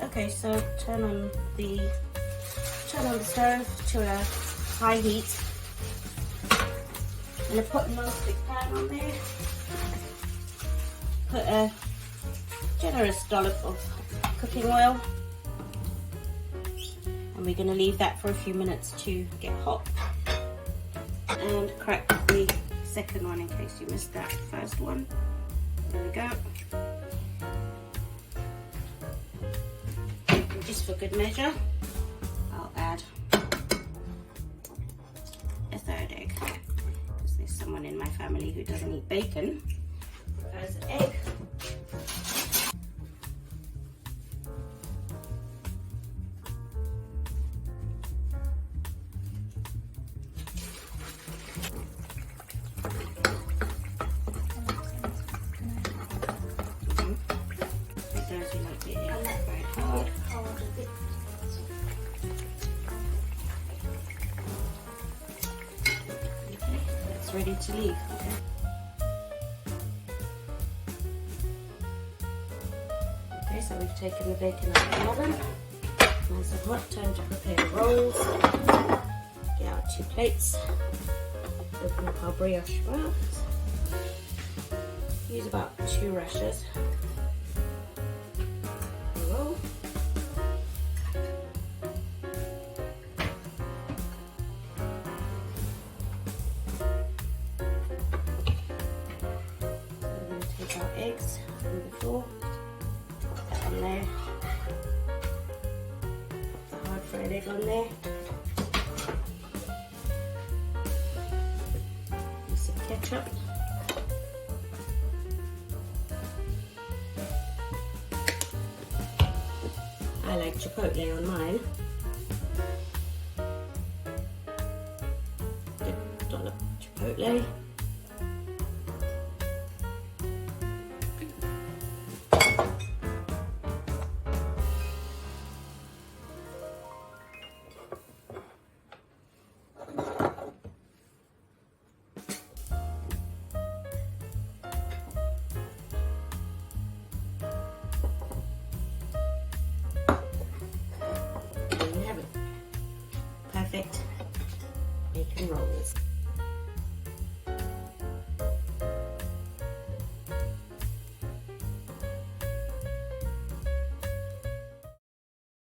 Okay, so turn on the stove to a high heat. I'm going to put a non-stick pan on there. Put a generous dollop of cooking oil. And we're going to leave that for a few minutes to get hot. And crack the second one in case you missed that first one. There we go. And just for good measure, I'll add a third egg. Because there's someone in my family who doesn't eat bacon. There's an egg. Ready to leave. Okay, so we've taken the bacon out of the oven. Nice and hot. Time to prepare the rolls. Get out 2 plates. Open up our brioche rolls. Use about 2 rashers. Roll. Eggs from before, put that on there, put the hard fried egg on there, use some ketchup, I like chipotle on mine, dip dollop chipotle.